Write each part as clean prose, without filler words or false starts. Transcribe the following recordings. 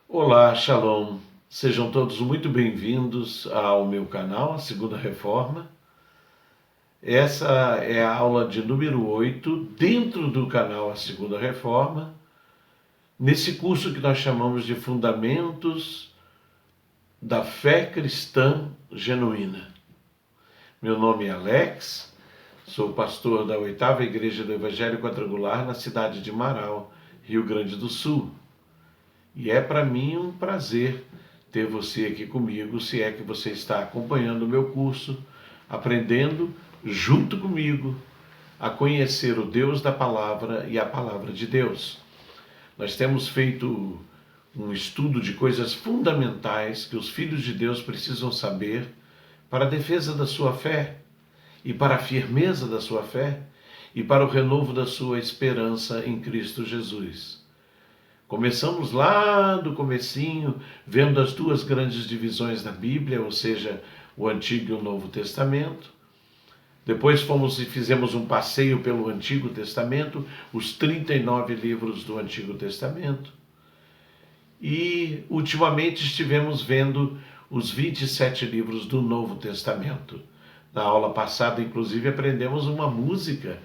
Olá, Shalom. Sejam todos muito bem-vindos ao meu canal, a Segunda Reforma. Essa é a aula de número 8 dentro do canal A Segunda Reforma, nesse curso que nós chamamos de Fundamentos da Fé Cristã Genuína. Meu nome é Alex, sou pastor da 8ª Igreja do Evangelho Quadrangular na cidade de Marau, Rio Grande do Sul. E é para mim um prazer ter você aqui comigo, se é que você está acompanhando o meu curso, aprendendo junto comigo a conhecer o Deus da palavra e a palavra de Deus. Nós temos feito um estudo de coisas fundamentais que os filhos de Deus precisam saber para a defesa da sua fé e para a firmeza da sua fé e para o renovo da sua esperança em Cristo Jesus. Começamos lá do comecinho, vendo as duas grandes divisões da Bíblia, ou seja, o Antigo e o Novo Testamento. Depois fomos e fizemos um passeio pelo Antigo Testamento, os 39 livros do Antigo Testamento. E, ultimamente, estivemos vendo os 27 livros do Novo Testamento. Na aula passada, inclusive, aprendemos uma música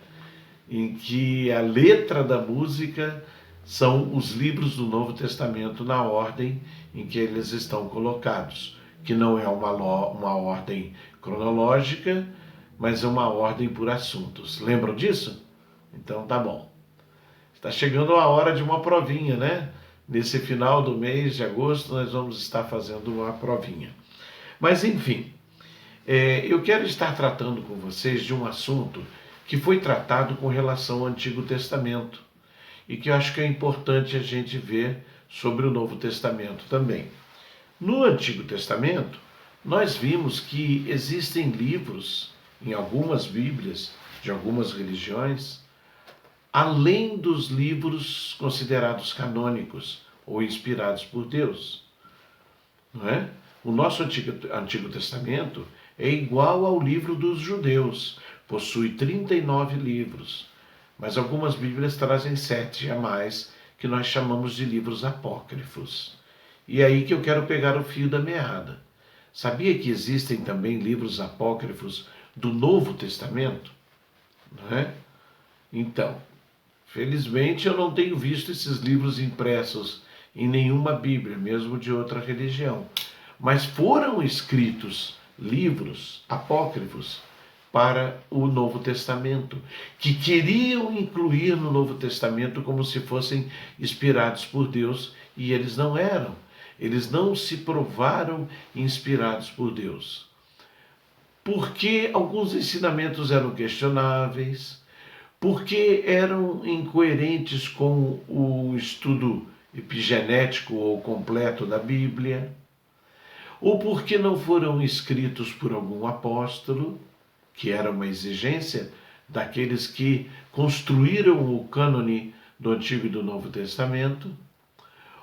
em que a letra da música são os livros do Novo Testamento na ordem em que eles estão colocados, que não é uma ordem cronológica, mas é uma ordem por assuntos. Lembram disso? Então tá bom. Está chegando a hora de uma provinha, né? Nesse final do mês de agosto nós vamos estar fazendo uma provinha. Mas enfim, eu quero estar tratando com vocês de um assunto que foi tratado com relação ao Antigo Testamento e que eu acho que é importante a gente ver sobre o Novo Testamento também. No Antigo Testamento, nós vimos que existem livros, em algumas Bíblias, de algumas religiões, além dos livros considerados canônicos ou inspirados por Deus. Não é? O nosso Antigo Testamento é igual ao livro dos judeus, possui 39 livros. Mas algumas Bíblias trazem 7 a mais, que nós chamamos de livros apócrifos. E é aí que eu quero pegar o fio da meada. Sabia que existem também livros apócrifos do Novo Testamento? Não é? Então, felizmente eu não tenho visto esses livros impressos em nenhuma Bíblia, mesmo de outra religião. Mas foram escritos livros apócrifos para o Novo Testamento, que queriam incluir no Novo Testamento como se fossem inspirados por Deus, e eles não eram. Eles não se provaram inspirados por Deus. Porque alguns ensinamentos eram questionáveis, porque eram incoerentes com o estudo epigenético ou completo da Bíblia, ou porque não foram escritos por algum apóstolo, que era uma exigência daqueles que construíram o cânone do Antigo e do Novo Testamento,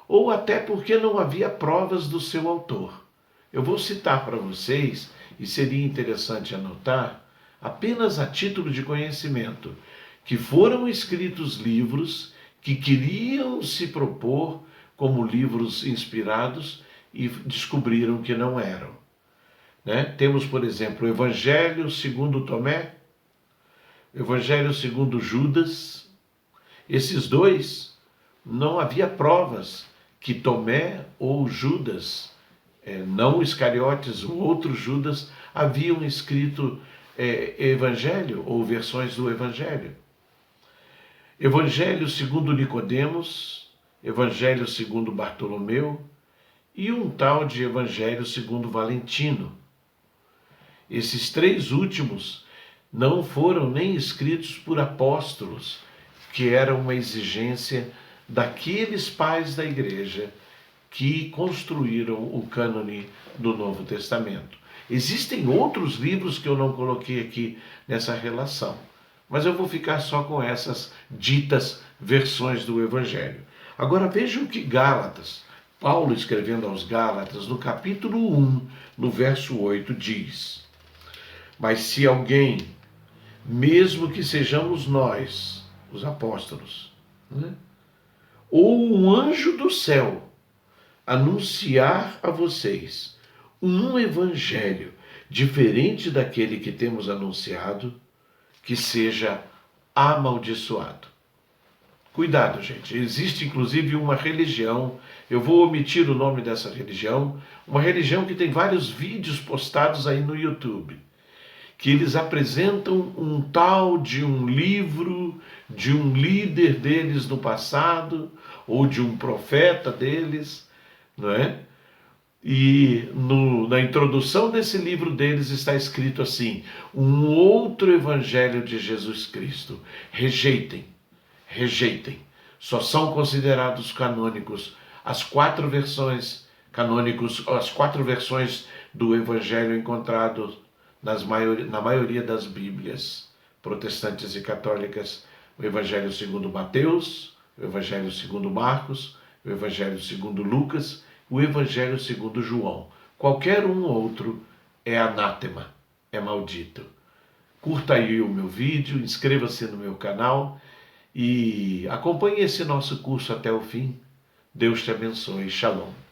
ou até porque não havia provas do seu autor. Eu vou citar para vocês, e seria interessante anotar, apenas a título de conhecimento, que foram escritos livros que queriam se propor como livros inspirados e descobriram que não eram. Né? Temos, por exemplo, o Evangelho segundo Tomé, o Evangelho segundo Judas. Esses dois, não havia provas que Tomé ou Judas, não Iscariotes, o outro Judas, haviam escrito Evangelho ou versões do Evangelho. Evangelho segundo Nicodemos, Evangelho segundo Bartolomeu e um tal de Evangelho segundo Valentino. Esses 3 últimos não foram nem escritos por apóstolos, que era uma exigência daqueles pais da igreja que construíram o cânone do Novo Testamento. Existem outros livros que eu não coloquei aqui nessa relação, mas eu vou ficar só com essas ditas versões do Evangelho. Agora vejam o que Gálatas, Paulo escrevendo aos Gálatas, no capítulo 1, no verso 8, diz: mas se alguém, mesmo que sejamos nós, os apóstolos, né, ou um anjo do céu, anunciar a vocês um evangelho diferente daquele que temos anunciado, que seja amaldiçoado. Cuidado, gente. Existe inclusive uma religião, eu vou omitir o nome dessa religião, uma religião que tem vários vídeos postados aí no YouTube, que eles apresentam um tal de um livro de um líder deles no passado, ou de um profeta deles, não é? E na introdução desse livro deles está escrito assim: um outro evangelho de Jesus Cristo. Rejeitem, rejeitem. Só são considerados canônicos as 4 versões canônicos, as 4 versões do evangelho encontrados na maioria das Bíblias protestantes e católicas: o Evangelho segundo Mateus, o Evangelho segundo Marcos, o Evangelho segundo Lucas, o Evangelho segundo João. Qualquer um outro é anátema, é maldito. Curta aí o meu vídeo, inscreva-se no meu canal e acompanhe esse nosso curso até o fim. Deus te abençoe. Shalom.